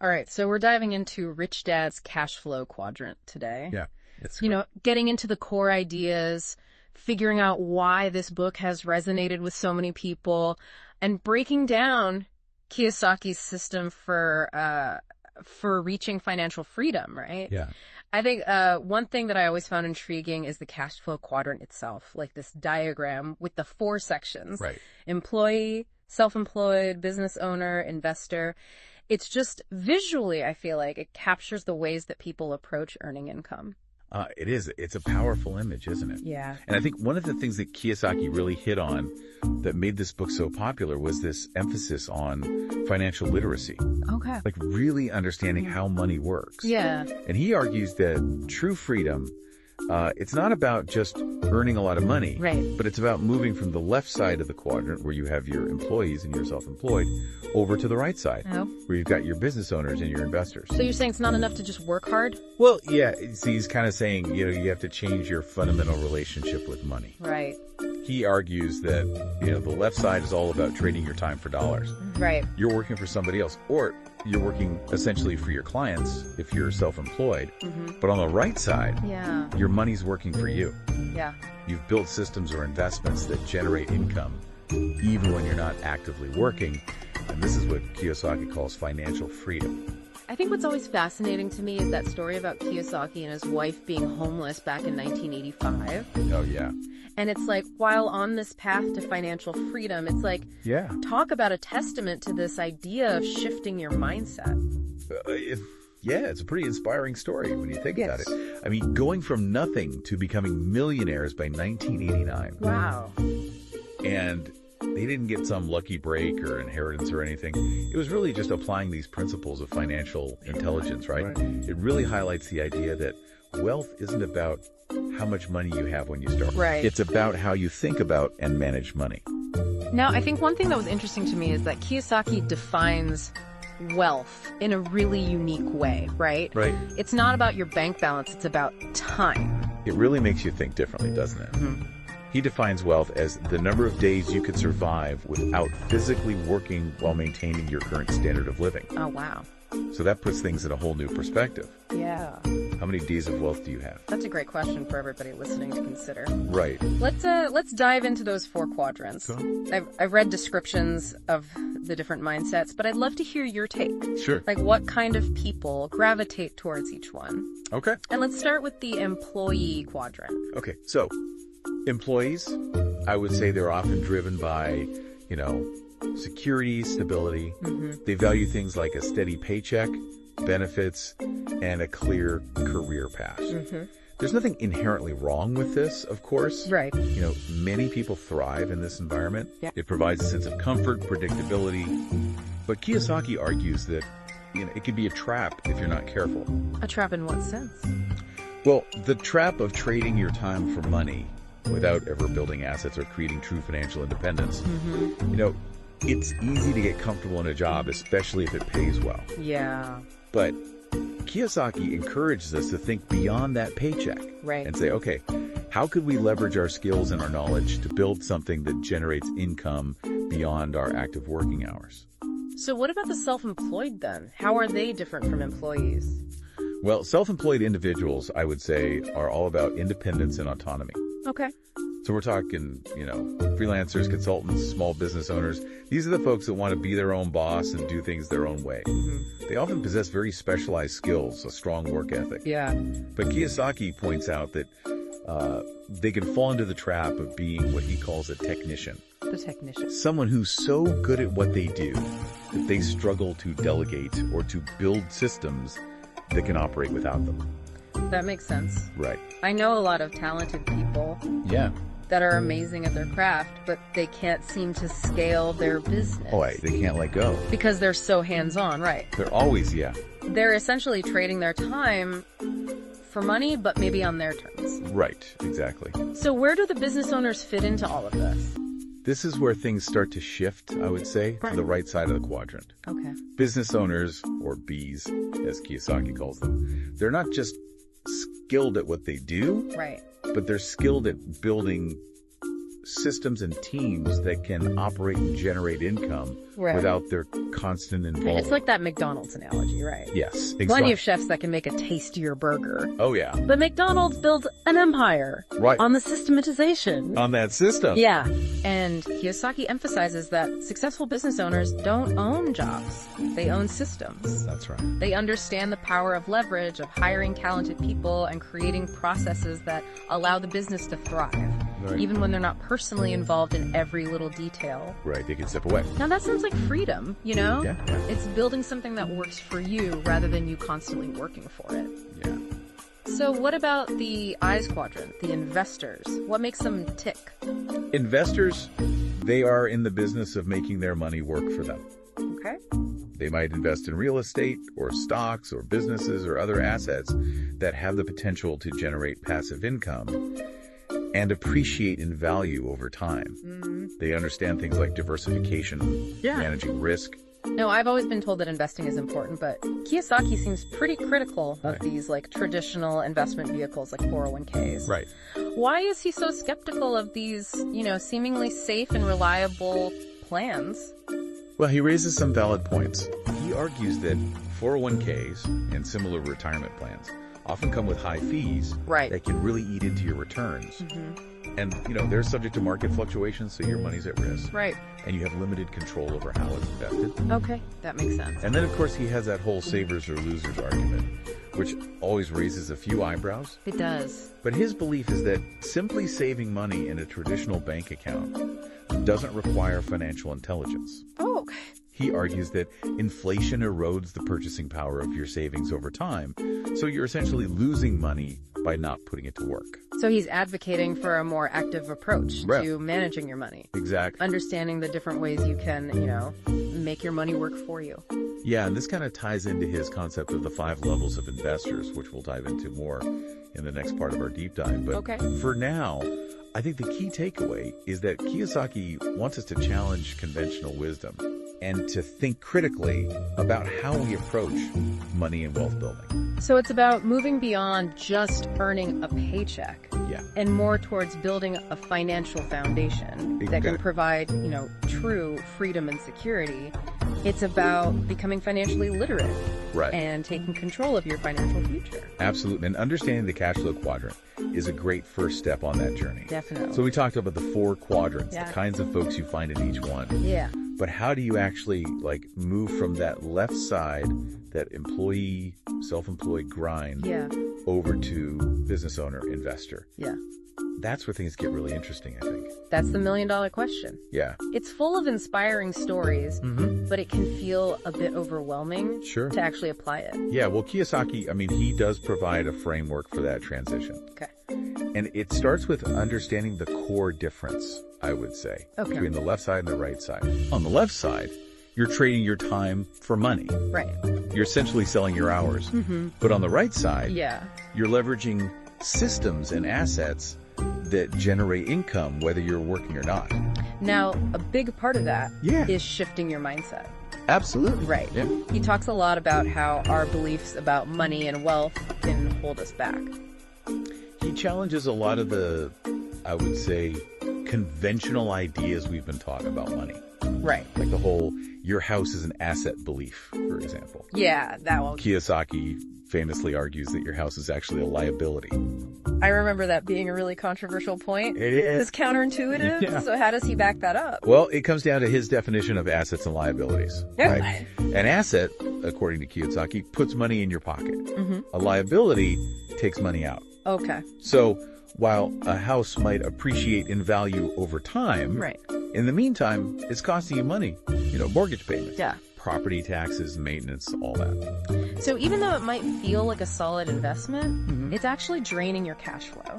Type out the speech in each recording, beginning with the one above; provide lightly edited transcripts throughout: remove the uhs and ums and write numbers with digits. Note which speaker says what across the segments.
Speaker 1: All right, so we're diving into Rich Dad's cash flow quadrant today.
Speaker 2: Yeah. It's
Speaker 1: Getting into the core ideas, figuring out why this book has resonated with so many people, and breaking down Kiyosaki's system for reaching financial freedom, right?
Speaker 2: Yeah.
Speaker 1: I think one thing that I always found intriguing is the cash flow quadrant itself, like this diagram with the 4 sections.
Speaker 2: Right.
Speaker 1: Employee, self-employed, business owner, investor. It's just visually, I feel like it captures the ways that people approach earning income.
Speaker 2: It is. It's a powerful image, isn't it?
Speaker 1: Yeah.
Speaker 2: And I think one of the things that Kiyosaki really hit on that made this book so popular was this emphasis on financial literacy,
Speaker 1: Okay.
Speaker 2: like really understanding how money works.
Speaker 1: Yeah.
Speaker 2: And he argues that true freedom, it's not about just earning a lot of money,
Speaker 1: Right.
Speaker 2: but it's about moving from the left side of the quadrant where you have your employees and you're self-employed over to the right side
Speaker 1: Oh.
Speaker 2: where you've got your business owners and your investors.
Speaker 1: So you're saying it's not enough to just work hard?
Speaker 2: Well, yeah, see, he's kind of saying, you have to change your fundamental relationship with money.
Speaker 1: Right.
Speaker 2: He argues that, the left side is all about trading your time for dollars.
Speaker 1: Right.
Speaker 2: You're working for somebody else, or you're working essentially for your clients if you're self-employed.
Speaker 1: Mm-hmm.
Speaker 2: But on the right side,
Speaker 1: Yeah.
Speaker 2: your money's working for you.
Speaker 1: Yeah.
Speaker 2: You've built systems or investments that generate income even when you're not actively working. And this is what Kiyosaki calls financial freedom.
Speaker 1: I think what's always fascinating to me is that story about Kiyosaki and his wife being homeless back in 1985.
Speaker 2: Oh, yeah.
Speaker 1: And it's like, while on this path to financial freedom, it's like,
Speaker 2: Yeah.
Speaker 1: talk about a testament to this idea of shifting your mindset.
Speaker 2: It's a pretty inspiring story when you think
Speaker 1: Yes.
Speaker 2: about it. I mean, going from nothing to becoming millionaires by 1989.
Speaker 1: Wow.
Speaker 2: And they didn't get some lucky break or inheritance or anything. It was really just applying these principles of financial intelligence, right? It really highlights the idea that wealth isn't about how much money you have when you start.
Speaker 1: Right.
Speaker 2: It's about how you think about and manage money.
Speaker 1: Now, I think one thing that was interesting to me is that Kiyosaki defines wealth in a really unique way, right?
Speaker 2: Right.
Speaker 1: It's not about your bank balance, it's about time.
Speaker 2: It really makes you think differently, doesn't it?
Speaker 1: Mm-hmm.
Speaker 2: He defines wealth as the number of days you could survive without physically working while maintaining your current standard of living.
Speaker 1: Oh, wow.
Speaker 2: So that puts things in a whole new perspective.
Speaker 1: Yeah.
Speaker 2: How many days of wealth do you have?
Speaker 1: That's a great question for everybody listening to consider.
Speaker 2: Right.
Speaker 1: Let's dive into those 4 quadrants.
Speaker 2: Cool.
Speaker 1: I've read descriptions of the different mindsets, but I'd love to hear your take.
Speaker 2: Sure.
Speaker 1: Like, what kind of people gravitate towards each one?
Speaker 2: Okay.
Speaker 1: And let's start with the employee quadrant.
Speaker 2: Okay. So, employees, I would say they're often driven by, security, stability.
Speaker 1: Mm-hmm.
Speaker 2: They value things like a steady paycheck, benefits, and a clear career path.
Speaker 1: Mm-hmm.
Speaker 2: There's nothing inherently wrong with this, of course.
Speaker 1: Right.
Speaker 2: Many people thrive in this environment.
Speaker 1: Yeah.
Speaker 2: It provides a sense of comfort, predictability. But Kiyosaki argues that, it can be a trap if you're not careful.
Speaker 1: A trap in what sense?
Speaker 2: Well, the trap of trading your time for money without ever building assets or creating true financial independence.
Speaker 1: Mm-hmm.
Speaker 2: It's easy to get comfortable in a job, especially if it pays well.
Speaker 1: Yeah.
Speaker 2: But Kiyosaki encourages us to think beyond that paycheck.
Speaker 1: Right.
Speaker 2: And say, okay, how could we leverage our skills and our knowledge to build something that generates income beyond our active working hours?
Speaker 1: So what about the self-employed then? How are they different from employees?
Speaker 2: Well, self-employed individuals, I would say, are all about independence and autonomy.
Speaker 1: Okay.
Speaker 2: So we're talking, freelancers, consultants, small business owners. These are the folks that want to be their own boss and do things their own way.
Speaker 1: Mm-hmm.
Speaker 2: They often possess very specialized skills, a strong work ethic.
Speaker 1: Yeah.
Speaker 2: But Kiyosaki points out that they can fall into the trap of being what he calls a technician.
Speaker 1: The technician.
Speaker 2: Someone who's so good at what they do that they struggle to delegate or to build systems that can operate without them.
Speaker 1: That makes sense.
Speaker 2: Right.
Speaker 1: I know a lot of talented people
Speaker 2: Yeah.
Speaker 1: that are amazing at their craft, but they can't seem to scale their business.
Speaker 2: Oh, they can't let go.
Speaker 1: Because they're so hands-on, right?
Speaker 2: They're always,
Speaker 1: They're essentially trading their time for money, but maybe on their terms.
Speaker 2: Right, exactly.
Speaker 1: So where do the business owners fit into all of this?
Speaker 2: This is where things start to shift, I would say, to the right side of the quadrant.
Speaker 1: Okay.
Speaker 2: Business owners, or Bs, as Kiyosaki calls them, they're not just skilled at what they do,
Speaker 1: Right.
Speaker 2: but they're skilled at building systems and teams that can operate and generate income without their constant involvement.
Speaker 1: It's like that McDonald's analogy, right?
Speaker 2: Yes, exactly.
Speaker 1: Plenty of chefs that can make a tastier burger.
Speaker 2: Oh, yeah.
Speaker 1: But McDonald's builds an empire on the systematization.
Speaker 2: On that system.
Speaker 1: Yeah. And Kiyosaki emphasizes that successful business owners don't own jobs. They own systems.
Speaker 2: That's right.
Speaker 1: They understand the power of leverage, of hiring talented people and creating processes that allow the business to thrive, even when they're not personally involved in every little detail.
Speaker 2: Right, they can step away.
Speaker 1: Now that sounds like freedom, you know?
Speaker 2: Yeah.
Speaker 1: It's building something that works for you rather than you constantly working for it.
Speaker 2: Yeah.
Speaker 1: So what about the eyes quadrant, the investors? What makes them tick?
Speaker 2: Investors, they are in the business of making their money work for them.
Speaker 1: Okay.
Speaker 2: They might invest in real estate or stocks or businesses or other assets that have the potential to generate passive income and appreciate in value over time. They understand things like diversification, managing risk.
Speaker 1: No, I've always been told that investing is important, but Kiyosaki seems pretty critical of these like traditional investment vehicles like 401ks.
Speaker 2: Right.
Speaker 1: Why is he so skeptical of these, seemingly safe and reliable plans?
Speaker 2: Well, he raises some valid points. He argues that 401ks and similar retirement plans often come with high fees that can really eat into your returns. And, they're subject to market fluctuations, so your money's at risk.
Speaker 1: Right.
Speaker 2: And you have limited control over how it's invested.
Speaker 1: Okay, that makes sense.
Speaker 2: And then, of course, he has that whole savers or losers argument, which always raises a few eyebrows.
Speaker 1: It does.
Speaker 2: But his belief is that simply saving money in a traditional bank account doesn't require financial intelligence.
Speaker 1: Oh, okay.
Speaker 2: He argues that inflation erodes the purchasing power of your savings over time, so you're essentially losing money by not putting it to work.
Speaker 1: So he's advocating for a more active approach to managing your money.
Speaker 2: Exactly.
Speaker 1: Understanding the different ways you can, make your money work for you.
Speaker 2: Yeah, and this kind of ties into his concept of the 5 levels of investors, which we'll dive into more in the next part of our deep dive. But for now, I think the key takeaway is that Kiyosaki wants us to challenge conventional wisdom and to think critically about how we approach money and wealth building.
Speaker 1: So it's about moving beyond just earning a paycheck and more towards building a financial foundation that can provide, true freedom and security. It's about becoming financially literate and taking control of your financial future.
Speaker 2: Absolutely. And understanding the cash flow quadrant is a great first step on that journey.
Speaker 1: Definitely.
Speaker 2: So we talked about the 4 quadrants, the kinds of folks you find in each one.
Speaker 1: Yeah.
Speaker 2: But how do you actually move from that left side, that employee, self-employed grind over to business owner, investor?
Speaker 1: Yeah.
Speaker 2: That's where things get really interesting, I think.
Speaker 1: That's the $1 million question.
Speaker 2: Yeah.
Speaker 1: It's full of inspiring stories, but it can feel a bit overwhelming to actually apply it.
Speaker 2: Yeah, well, Kiyosaki, he does provide a framework for that transition.
Speaker 1: Okay.
Speaker 2: And it starts with understanding the core difference, I would say, between the left side and the right side. On the left side, you're trading your time for money.
Speaker 1: Right.
Speaker 2: You're essentially selling your hours. But on the right side, you're leveraging systems and assets that generate income, whether you're working or not.
Speaker 1: Now, a big part of that is shifting your mindset.
Speaker 2: Absolutely.
Speaker 1: Right.
Speaker 2: Yeah.
Speaker 1: He talks a lot about how our beliefs about money and wealth can hold us back.
Speaker 2: He challenges a lot of the, I would say, conventional ideas we've been taught about money.
Speaker 1: Right.
Speaker 2: Like the whole, your house is an asset belief, for example.
Speaker 1: Yeah, that one.
Speaker 2: Kiyosaki famously argues that your house is actually a liability.
Speaker 1: I remember that being a really controversial point.
Speaker 2: It is.
Speaker 1: It's counterintuitive.
Speaker 2: Yeah.
Speaker 1: So how does he back that up?
Speaker 2: Well, it comes down to his definition of assets and liabilities. Right? An asset, according to Kiyosaki, puts money in your pocket. A liability takes money out.
Speaker 1: Okay.
Speaker 2: So while a house might appreciate in value over time, in the meantime, it's costing you money, mortgage payments, property taxes, maintenance, all that.
Speaker 1: So even though it might feel like a solid investment, it's actually draining your cash flow.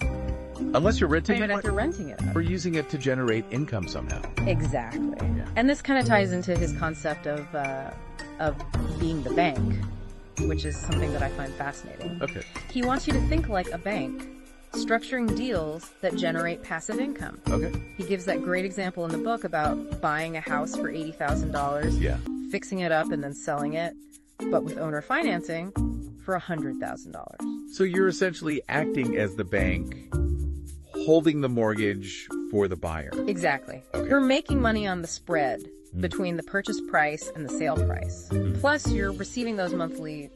Speaker 2: Unless you're renting
Speaker 1: it. After renting it out.
Speaker 2: Or using it to generate income somehow.
Speaker 1: Exactly. Yeah. And this kind of ties into his concept of being the bank, which is something that I find fascinating.
Speaker 2: Okay.
Speaker 1: He wants you to think like a bank, structuring deals that generate passive income.
Speaker 2: Okay.
Speaker 1: He gives that great example in the book about buying a house for $80,000, fixing it up and then selling it, but with owner financing for $100,000.
Speaker 2: So you're essentially acting as the bank, holding the mortgage for the buyer.
Speaker 1: Exactly.
Speaker 2: Okay.
Speaker 1: You're making money on the spread between the purchase price and the sale price. Plus, you're receiving those monthly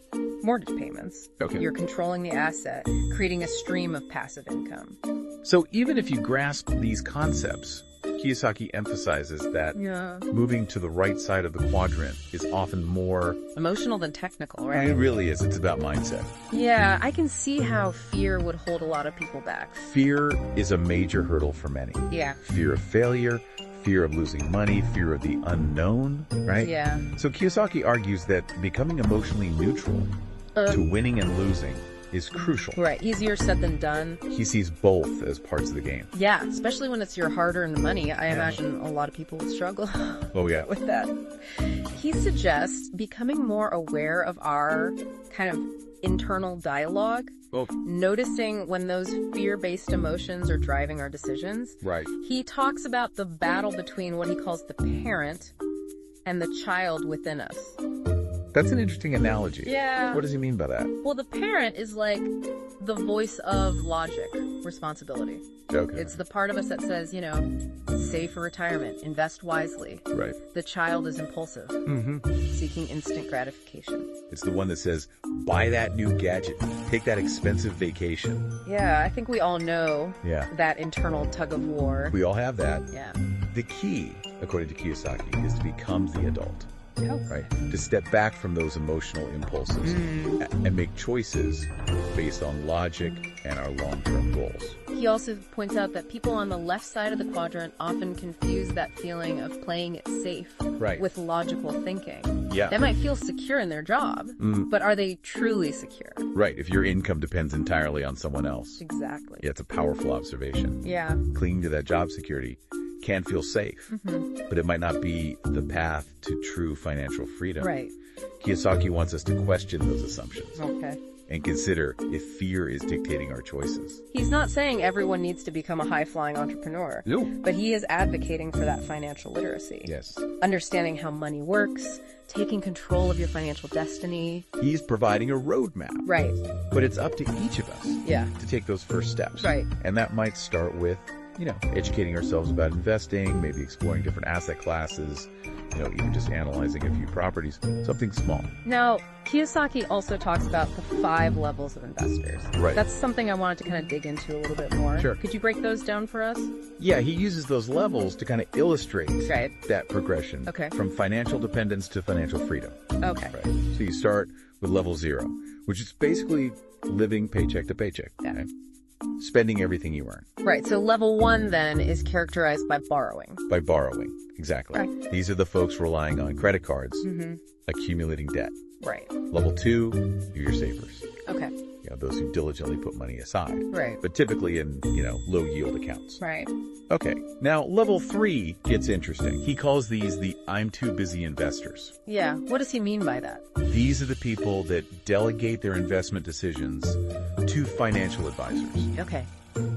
Speaker 1: mortgage payments.
Speaker 2: Okay.
Speaker 1: You're controlling the asset, creating a stream of passive income.
Speaker 2: So even if you grasp these concepts, Kiyosaki emphasizes that moving to the right side of the quadrant is often more
Speaker 1: emotional than technical, right?
Speaker 2: It really is. It's about mindset.
Speaker 1: Yeah, I can see how fear would hold a lot of people back.
Speaker 2: Fear is a major hurdle for many.
Speaker 1: Yeah.
Speaker 2: Fear of failure, fear of losing money, fear of the unknown, right?
Speaker 1: Yeah.
Speaker 2: So Kiyosaki argues that becoming emotionally neutral to winning and losing is crucial.
Speaker 1: Right. Easier said than done.
Speaker 2: He sees both as parts of the game.
Speaker 1: Yeah, especially when it's your hard-earned money. I imagine a lot of people would struggle with that. He suggests becoming more aware of our kind of internal dialogue, noticing when those fear-based emotions are driving our decisions.
Speaker 2: Right.
Speaker 1: He talks about the battle between what he calls the parent and the child within us.
Speaker 2: That's an interesting analogy.
Speaker 1: Yeah.
Speaker 2: What does he mean by that?
Speaker 1: Well, the parent is like the voice of logic, responsibility.
Speaker 2: Okay.
Speaker 1: It's the part of us that says, save for retirement, invest wisely.
Speaker 2: Right.
Speaker 1: The child is impulsive, seeking instant gratification.
Speaker 2: It's the one that says, buy that new gadget, take that expensive vacation.
Speaker 1: Yeah, I think we all know that internal tug of war.
Speaker 2: We all have that.
Speaker 1: Yeah.
Speaker 2: The key, according to Kiyosaki, is to become the adult.
Speaker 1: Oh.
Speaker 2: Right? To step back from those emotional impulses and make choices based on logic and our long-term goals.
Speaker 1: He also points out that people on the left side of the quadrant often confuse that feeling of playing it safe with logical thinking.
Speaker 2: Yeah.
Speaker 1: They might feel secure in their job, but are they truly secure?
Speaker 2: Right. If your income depends entirely on someone else.
Speaker 1: Exactly.
Speaker 2: Yeah, it's a powerful observation.
Speaker 1: Yeah.
Speaker 2: Clinging to that job security can feel safe, but it might not be the path to true financial freedom.
Speaker 1: Right.
Speaker 2: Kiyosaki wants us to question those assumptions.
Speaker 1: Okay.
Speaker 2: And consider if fear is dictating our choices.
Speaker 1: He's not saying everyone needs to become a high-flying entrepreneur, but he is advocating for that financial literacy.
Speaker 2: Yes.
Speaker 1: Understanding how money works, taking control of your financial destiny.
Speaker 2: He's providing a roadmap.
Speaker 1: Right.
Speaker 2: But it's up to each of us to take those first steps.
Speaker 1: Right.
Speaker 2: And that might start with, educating ourselves about investing, maybe exploring different asset classes, even just analyzing a few properties, something small.
Speaker 1: Now, Kiyosaki also talks about the 5 levels of investors.
Speaker 2: Right.
Speaker 1: That's something I wanted to kind of dig into a little bit more.
Speaker 2: Sure.
Speaker 1: Could you break those down for us?
Speaker 2: Yeah, he uses those levels to kind of illustrate that progression from financial dependence to financial freedom.
Speaker 1: Okay.
Speaker 2: Right. So you start with level 0, which is basically living paycheck to paycheck.
Speaker 1: Yeah.
Speaker 2: Okay? Spending everything you earn.
Speaker 1: Right. So level 1 then is characterized by borrowing.
Speaker 2: By borrowing. Exactly.
Speaker 1: Right.
Speaker 2: These are the folks relying on credit cards, accumulating debt.
Speaker 1: Right.
Speaker 2: Level 2, you're your savers.
Speaker 1: Okay.
Speaker 2: Those who diligently put money aside.
Speaker 1: Right.
Speaker 2: But typically in, low yield accounts.
Speaker 1: Right.
Speaker 2: Okay. Now, level 3 gets interesting. He calls these the I'm too busy investors.
Speaker 1: Yeah. What does he mean by that?
Speaker 2: These are the people that delegate their investment decisions to financial advisors.
Speaker 1: Okay.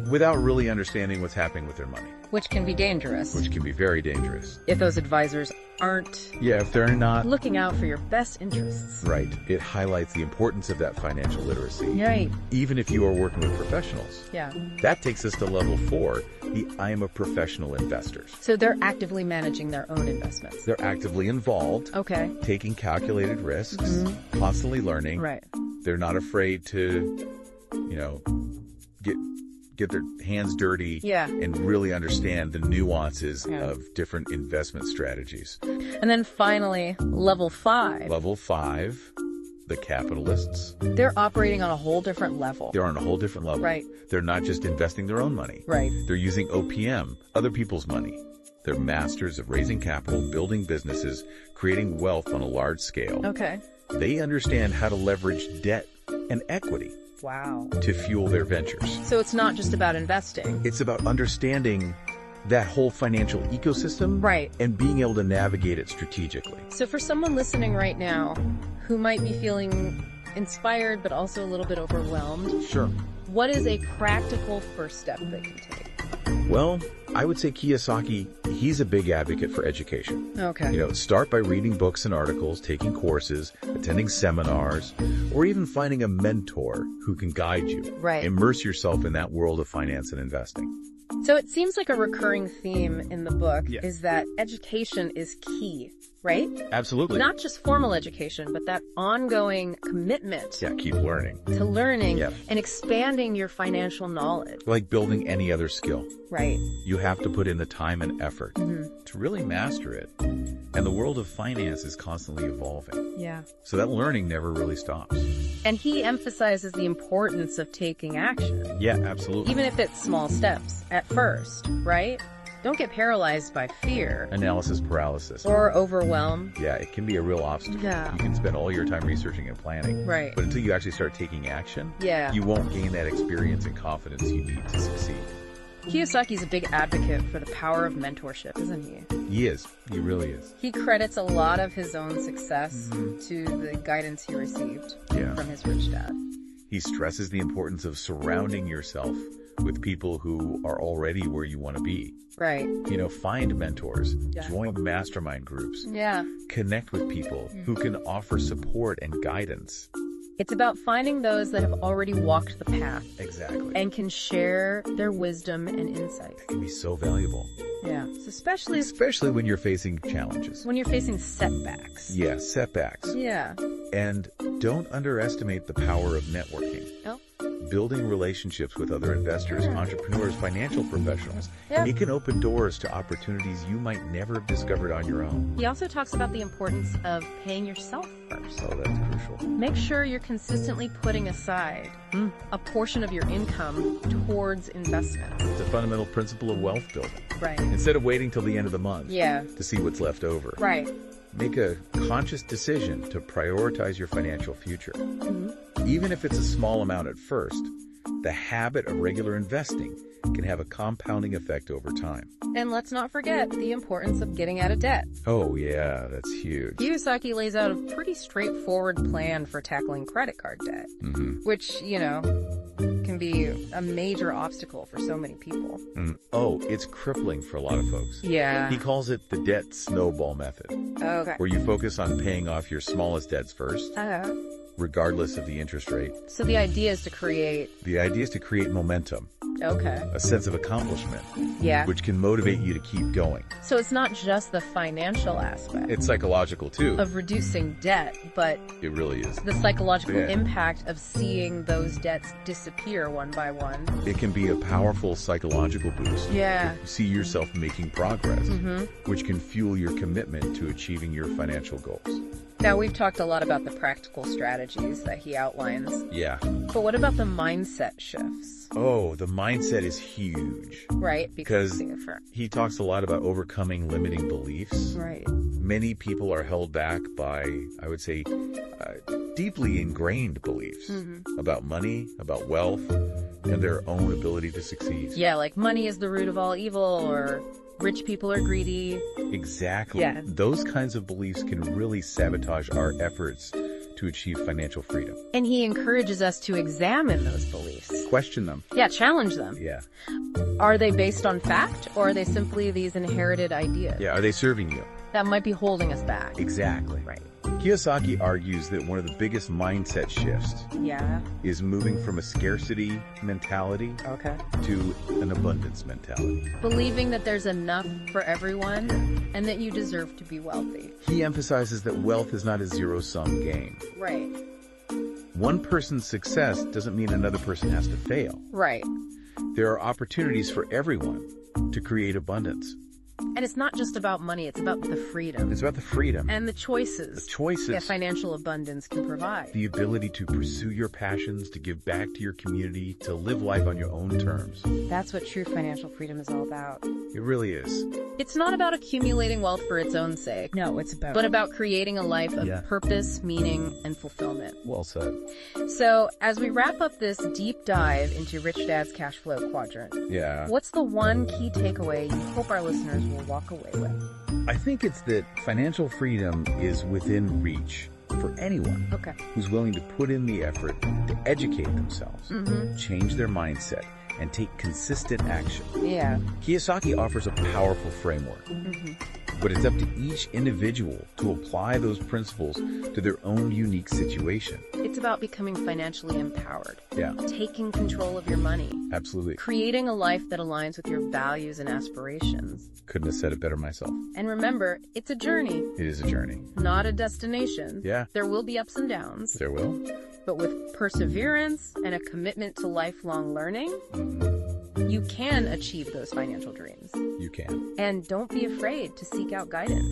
Speaker 2: Without really understanding what's happening with their money.
Speaker 1: Which can be dangerous.
Speaker 2: Which can be very dangerous.
Speaker 1: If those advisors aren't
Speaker 2: if they're not
Speaker 1: looking out for your best interests.
Speaker 2: Right. It highlights the importance of that financial literacy.
Speaker 1: Right.
Speaker 2: Even if you are working with professionals.
Speaker 1: Yeah.
Speaker 2: That takes us to level 4, the I am a professional investors.
Speaker 1: So they're actively managing their own investments.
Speaker 2: They're actively involved.
Speaker 1: Okay.
Speaker 2: Taking calculated risks, constantly learning.
Speaker 1: Right.
Speaker 2: They're not afraid to, get their hands dirty and really understand the nuances of different investment strategies.
Speaker 1: And then finally, level 5.
Speaker 2: Level 5, the capitalists.
Speaker 1: They're operating on a whole different level.
Speaker 2: They're on a whole different level.
Speaker 1: Right.
Speaker 2: They're not just investing their own money.
Speaker 1: Right.
Speaker 2: They're using OPM, other people's money. They're masters of raising capital, building businesses, creating wealth on a large scale.
Speaker 1: Okay.
Speaker 2: They understand how to leverage debt and equity.
Speaker 1: Wow.
Speaker 2: To fuel their ventures.
Speaker 1: So it's not just about investing.
Speaker 2: It's about understanding that whole financial ecosystem.
Speaker 1: Right.
Speaker 2: And being able to navigate it strategically.
Speaker 1: So for someone listening right now who might be feeling inspired but also a little bit overwhelmed.
Speaker 2: Sure.
Speaker 1: What is a practical first step they can take?
Speaker 2: Well, I would say Kiyosaki, he's a big advocate for education.
Speaker 1: Okay.
Speaker 2: Start by reading books and articles, taking courses, attending seminars, or even finding a mentor who can guide you.
Speaker 1: Right.
Speaker 2: Immerse yourself in that world of finance and investing.
Speaker 1: So it seems like a recurring theme in the book
Speaker 2: Yeah.
Speaker 1: is that education is key, right?
Speaker 2: Absolutely.
Speaker 1: Not just formal education, but that ongoing commitment
Speaker 2: Yeah, keep learning.
Speaker 1: to learning
Speaker 2: Yeah.
Speaker 1: and expanding your financial knowledge.
Speaker 2: Like building any other skill.
Speaker 1: Right.
Speaker 2: You have to put in the time and effort to really master it. And the world of finance is constantly evolving.
Speaker 1: Yeah.
Speaker 2: So that learning never really stops.
Speaker 1: And he emphasizes the importance of taking action,
Speaker 2: Yeah, absolutely.
Speaker 1: even if it's small steps at first, right? Don't get paralyzed by fear
Speaker 2: Analysis paralysis.
Speaker 1: or overwhelm.
Speaker 2: Yeah, it can be a real obstacle.
Speaker 1: Yeah.
Speaker 2: You can spend all your time researching and planning.
Speaker 1: Right.
Speaker 2: But until you actually start taking action,
Speaker 1: Yeah.
Speaker 2: you won't gain that experience and confidence you need to succeed.
Speaker 1: Kiyosaki's a big advocate for the power of mentorship, isn't he?
Speaker 2: He is. He really is.
Speaker 1: He credits a lot of his own success to the guidance he received
Speaker 2: Yeah.
Speaker 1: from his rich dad.
Speaker 2: He stresses the importance of surrounding yourself with people who are already where you want to be.
Speaker 1: Right.
Speaker 2: You know, find mentors,
Speaker 1: Yeah.
Speaker 2: join mastermind groups,
Speaker 1: Yeah.
Speaker 2: connect with people who can offer support and guidance.
Speaker 1: It's about finding those that have already walked the path
Speaker 2: Exactly.
Speaker 1: and can share their wisdom and insights.
Speaker 2: It can be so valuable,
Speaker 1: Yeah. So especially
Speaker 2: when you're facing challenges.
Speaker 1: when you're facing setbacks.
Speaker 2: Yeah, setbacks.
Speaker 1: Yeah.
Speaker 2: And don't underestimate the power of networking.
Speaker 1: Oh.
Speaker 2: Building relationships with other investors, entrepreneurs, financial professionals.
Speaker 1: Yeah.
Speaker 2: It can open doors to opportunities you might never have discovered on your own.
Speaker 1: He also talks about the importance of paying yourself first.
Speaker 2: Oh, that's crucial.
Speaker 1: Make sure you're consistently putting aside a portion of your income towards investments.
Speaker 2: It's a fundamental principle of wealth building.
Speaker 1: Right.
Speaker 2: Instead of waiting till the end of the month
Speaker 1: Yeah.
Speaker 2: to see what's left over,
Speaker 1: Right.
Speaker 2: make a conscious decision to prioritize your financial future. Even if it's a small amount at first, the habit of regular investing can have a compounding effect over time.
Speaker 1: And let's not forget the importance of getting out of debt.
Speaker 2: Oh yeah, that's huge.
Speaker 1: Kiyosaki lays out a pretty straightforward plan for tackling credit card debt, which, can be a major obstacle for so many people.
Speaker 2: Oh, it's crippling for a lot of folks.
Speaker 1: Yeah.
Speaker 2: He calls it the debt snowball method,
Speaker 1: Okay.
Speaker 2: where you focus on paying off your smallest debts first, regardless of the interest rate.
Speaker 1: So the idea is to create.
Speaker 2: The idea is to create momentum,
Speaker 1: Okay.
Speaker 2: a sense of accomplishment,
Speaker 1: Yeah.
Speaker 2: which can motivate you to keep going.
Speaker 1: So it's not just the financial aspect
Speaker 2: It's psychological too.
Speaker 1: of reducing debt, but
Speaker 2: It really is.
Speaker 1: the psychological
Speaker 2: Yeah.
Speaker 1: impact of seeing those debts disappear one by one.
Speaker 2: It can be a powerful psychological boost.
Speaker 1: Yeah.
Speaker 2: You see yourself making progress, which can fuel your commitment to achieving your financial goals.
Speaker 1: Now, we've talked a lot about the practical strategies that he outlines,
Speaker 2: Yeah.
Speaker 1: but what about the mindset shifts,
Speaker 2: Oh, the mindset is huge.
Speaker 1: right?
Speaker 2: Because
Speaker 1: For,
Speaker 2: he talks a lot about overcoming limiting beliefs.
Speaker 1: right.
Speaker 2: Many people are held back by, I would say, deeply ingrained beliefs about money, about wealth, and their own ability to succeed.
Speaker 1: Yeah, like money is the root of all evil, or rich people are greedy.
Speaker 2: Exactly.
Speaker 1: Yeah.
Speaker 2: Those kinds of beliefs can really sabotage our efforts to achieve financial freedom.
Speaker 1: And he encourages us to examine those beliefs.
Speaker 2: Question them.
Speaker 1: Yeah, challenge them.
Speaker 2: Yeah.
Speaker 1: Are they based on fact, or are they simply these inherited ideas
Speaker 2: Yeah. Are they serving you?
Speaker 1: that might be holding us back?
Speaker 2: Exactly.
Speaker 1: Right.
Speaker 2: Kiyosaki argues that one of the biggest mindset shifts
Speaker 1: Yeah.
Speaker 2: is moving from a scarcity mentality
Speaker 1: Okay.
Speaker 2: to an abundance mentality.
Speaker 1: Believing that there's enough for everyone and that you deserve to be wealthy.
Speaker 2: He emphasizes that wealth is not a zero-sum game.
Speaker 1: Right.
Speaker 2: One person's success doesn't mean another person has to fail.
Speaker 1: Right.
Speaker 2: There are opportunities for everyone to create abundance.
Speaker 1: And it's not just about money, it's about the freedom
Speaker 2: It's about the freedom,
Speaker 1: and the choices
Speaker 2: the choices,
Speaker 1: that financial abundance can provide.
Speaker 2: the ability to pursue your passions, to give back to your community, to live life on your own terms.
Speaker 1: That's what true financial freedom is all about.
Speaker 2: It really is.
Speaker 1: It's not about accumulating wealth for its own sake.
Speaker 3: No, it's about.
Speaker 1: But about creating a life of
Speaker 2: Yeah.
Speaker 1: purpose, meaning, and fulfillment.
Speaker 2: Well said.
Speaker 1: So, as we wrap up this deep dive into Rich Dad's Cash Flow Quadrant,
Speaker 2: Yeah.
Speaker 1: what's the one key takeaway you hope our listeners will walk away with?
Speaker 2: I think it's that financial freedom is within reach for anyone
Speaker 1: Okay.
Speaker 2: who's willing to put in the effort to educate themselves, change their mindset, and take consistent action.
Speaker 1: Yeah.
Speaker 2: Kiyosaki offers a powerful framework, but it's up to each individual to apply those principles to their own unique situation.
Speaker 1: It It's about becoming financially empowered.
Speaker 2: Yeah,
Speaker 1: Taking control of your money.
Speaker 2: absolutely.
Speaker 1: Creating a life that aligns with your values and aspirations.
Speaker 2: Couldn't have said it better myself.
Speaker 1: And remember, it's a journey,
Speaker 2: It is a journey.
Speaker 1: not a destination.
Speaker 2: Yeah.
Speaker 1: There will be ups and downs,
Speaker 2: There will.
Speaker 1: but with perseverance and a commitment to lifelong learning, you can achieve those financial dreams.
Speaker 2: You can.
Speaker 1: And don't be afraid to seek out guidance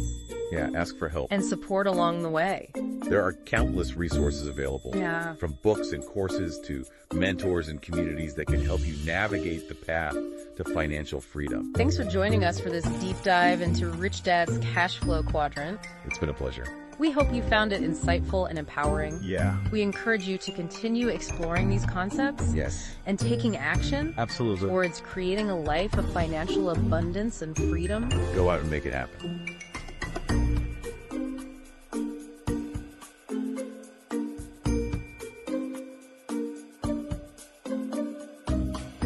Speaker 2: Yeah, ask for help.
Speaker 1: and support along the way.
Speaker 2: There are countless resources available.
Speaker 1: Yeah.
Speaker 2: From books and courses to mentors and communities that can help you navigate the path to financial freedom.
Speaker 1: Thanks for joining us for this deep dive into Rich Dad's cash flow quadrant.
Speaker 2: It's been a pleasure.
Speaker 1: We hope you found it insightful and empowering.
Speaker 2: Yeah.
Speaker 1: We encourage you to continue exploring these concepts
Speaker 2: Yes.
Speaker 1: and taking action
Speaker 2: Absolutely.
Speaker 1: towards creating a life of financial abundance and freedom.
Speaker 2: Go out and make it happen.